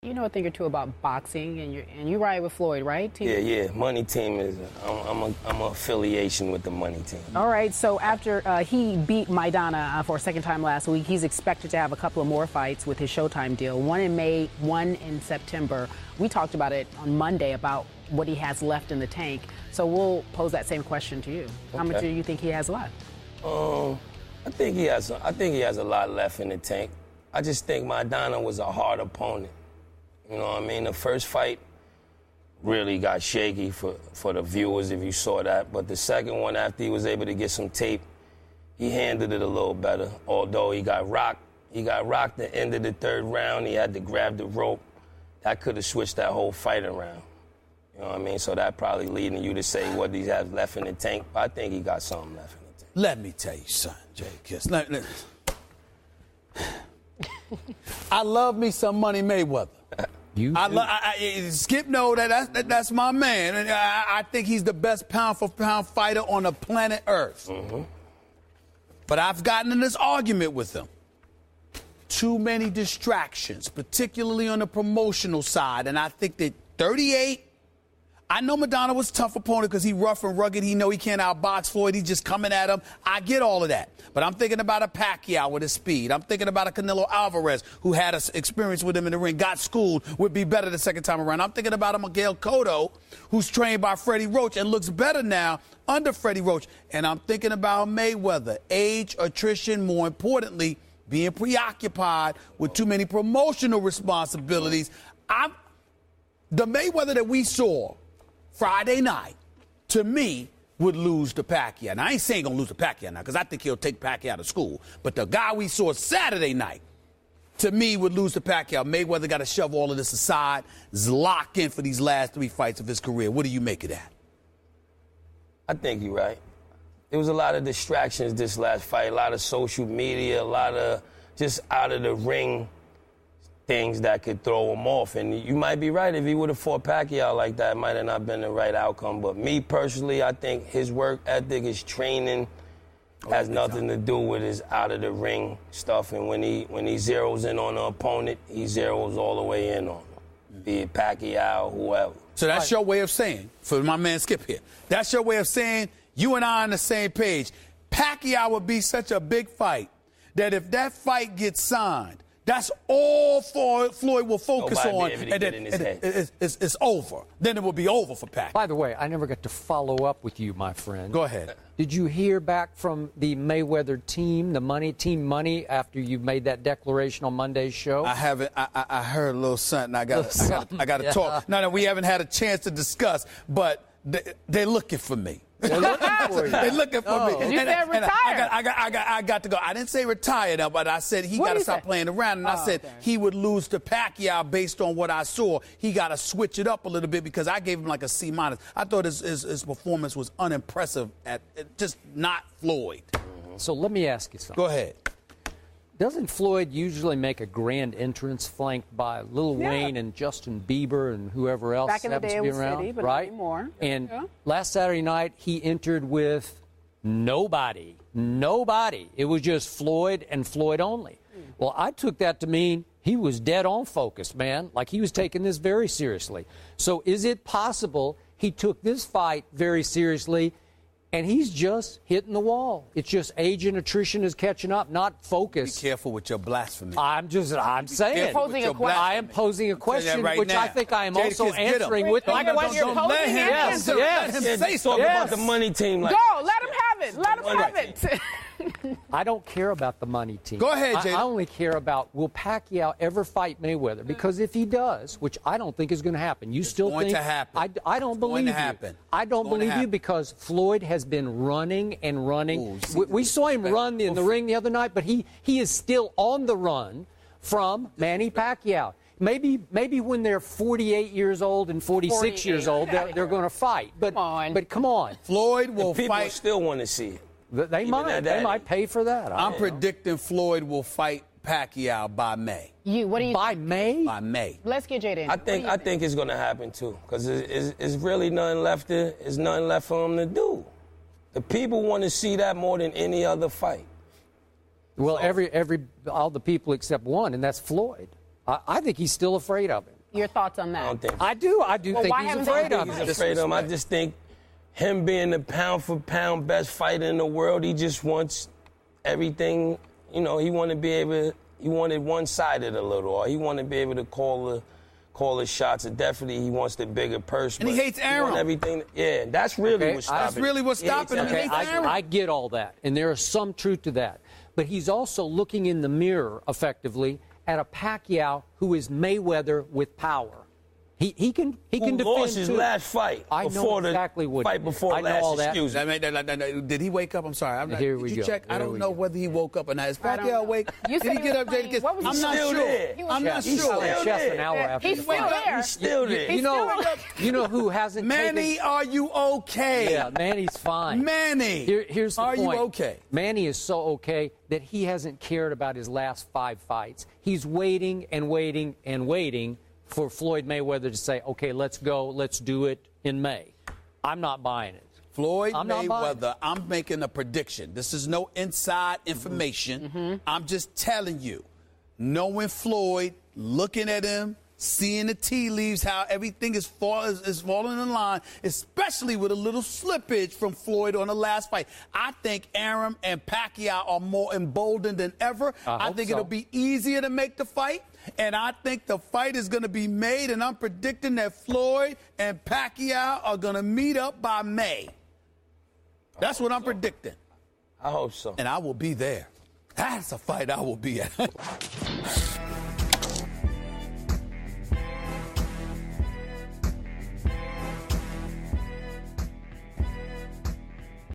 You know a thing or two about boxing, and you ride with Floyd, right? Yeah. Money Team is. I'm a affiliation with the Money Team. All right. So after he beat Maidana for a second time last week, he's expected to have a couple of more fights with his Showtime deal. One in May, one in September. We talked about it on Monday about what he has left in the tank. So we'll pose that same question to you. How much do you think he has left? I think he has a lot left in the tank. I just think Maidana was a hard opponent. You know what I mean? The first fight really got shaky for the viewers if you saw that. But the second one, after he was able to get some tape, he handled it a little better. Although he got rocked. He got rocked at the end of the third round. He had to grab the rope. That could have switched that whole fight around. You know what I mean? So that probably leading you to say what he has left in the tank. But I think he got something left in the tank. Let me tell you something, Jadakiss. I love me some Money Mayweather. Skip know that's my man. And I think he's the best pound-for-pound fighter on the planet Earth. Mm-hmm. But I've gotten in this argument with him. Too many distractions, particularly on the promotional side. And I think that 38, I know Maidana was a tough opponent because he rough and rugged. He know he can't outbox Floyd. He's just coming at him. I get all of that. But I'm thinking about a Pacquiao with his speed. I'm thinking about a Canelo Alvarez who had an experience with him in the ring, got schooled, would be better the second time around. I'm thinking about a Miguel Cotto who's trained by Freddie Roach and looks better now under Freddie Roach. And I'm thinking about Mayweather, age, attrition, more importantly, being preoccupied with too many promotional responsibilities. The Mayweather that we saw Friday night, to me, would lose to Pacquiao. Now, I ain't saying gonna lose to Pacquiao now, because I think he'll take Pacquiao to school. But the guy we saw Saturday night, to me, would lose to Pacquiao. Mayweather got to shove all of this aside, is locked in for these last 3 fights of his career. What do you make of that? I think you're right. There was a lot of distractions this last fight, a lot of social media, a lot of just out of the ring things that could throw him off. And you might be right. If he would have fought Pacquiao like that, it might have not been the right outcome. But me personally, I think his work ethic, his training has nothing to do with his out-of-the-ring stuff. And when he zeroes in on an opponent, he zeroes all the way in on him, be it Pacquiao, whoever. So that's your way of saying, for my man Skip here, that's your way of saying you and I on the same page. Pacquiao would be such a big fight that if that fight gets signed, that's all Floyd will focus on, and then it's over. Then it will be over for Pacquiao. By the way, I never got to follow up with you, my friend. Go ahead. Did you hear back from the Mayweather team, Team Money, after you made that declaration on Monday's show? I haven't. I heard a little something. I got to talk. No, we haven't had a chance to discuss, but they're looking for me. They're looking for you. They're looking for me. You said retire. I got to go. I didn't say retire now, but I said he got to stop playing around. And I said he would lose to Pacquiao based on what I saw. He got to switch it up a little bit because I gave him like a C-. I thought his performance was unimpressive at just not Floyd. So let me ask you something. Go ahead. Doesn't Floyd usually make a grand entrance flanked by Lil Wayne and Justin Bieber and whoever else Back in the happens day to be it was around? City, but right? not anymore. And last Saturday night, he entered with nobody. Nobody. It was just Floyd and Floyd only. Well, I took that to mean he was dead on focus, man. Like he was taking this very seriously. So is it possible he took this fight very seriously and he's just hitting the wall? It's just age and attrition is catching up, not focus. Be careful with your blasphemy. I'm saying. You're posing a question. I am posing a question, right which now. I think I am Jadakiss, also answering with. Don't let him Yes. Let him say something about the Money Team. Like, Go, let him have it. Let him have it. I don't care about the Money Team. Go ahead, Jada. I only care about, will Pacquiao ever fight Mayweather? Because if he does, which I don't think is going to happen, you still going think to happen. I don't believe you. I don't believe you because Floyd has been running and running. We saw him run in the ring the other night, but he is still on the run from Manny Pacquiao. Maybe when they're 48 years old and 46 years old, they're going to fight. But come on. Floyd will people fight. Still want to see it. They might pay for that. I'm predicting Floyd will fight Pacquiao by May. What do you? By May? By May. Let's get Jada in. I think it's going to happen too, because it's really nothing left. There's nothing left for him to do. The people want to see that more than any other fight. Well, all the people except one, and that's Floyd. I think he's still afraid of him. Your thoughts on that? I don't think. I do think why he's haven't they afraid done of that? it. He's afraid of him. I just think him being the pound-for-pound best fighter in the world, he just wants everything. You know, he wanted one-sided a little, or he wanted to be able to call the shots. And definitely, he wants the bigger purse. And he hates Aaron. Everything. Yeah, that's really what's stopping. That's really what's stopping him. He hates Aaron. I get all that, and there is some truth to that. But he's also looking in the mirror, effectively, at a Pacquiao who is Mayweather with power. He can defend lost his too. last fight. I know exactly what. Fight before I know last. all that. Excuse me. Did he wake up? I'm sorry. Here we did you go. check? I don't know whether he woke up or not. Is I don't Pacquiao know. awake? You Did said he he get was up, playing. Jadakiss? What was he I'm not still sure. there? I'm not He's sure. still Chef there. an hour after He's the still fight. there. He's still there. You know who hasn't Manny, taken... are you okay? Yeah, Manny's fine. Manny, Here's the are point. you okay? Manny is so okay that he hasn't cared about his last 5 fights. He's waiting and waiting and waiting for Floyd Mayweather to say, okay, let's go, let's do it in May. I'm not buying it. Floyd I'm not buying Mayweather, I'm making a prediction. This is no inside information. I'm just telling you, knowing Floyd, looking at him, seeing the tea leaves, how everything is falling in line, especially with a little slippage from Floyd on the last fight. I think Aaron and Pacquiao are more emboldened than ever. I think it'll be easier to make the fight. And I think the fight is going to be made, and I'm predicting that Floyd and Pacquiao are going to meet up by May. That's what I'm predicting. I hope so. And I will be there. That's a fight I will be at.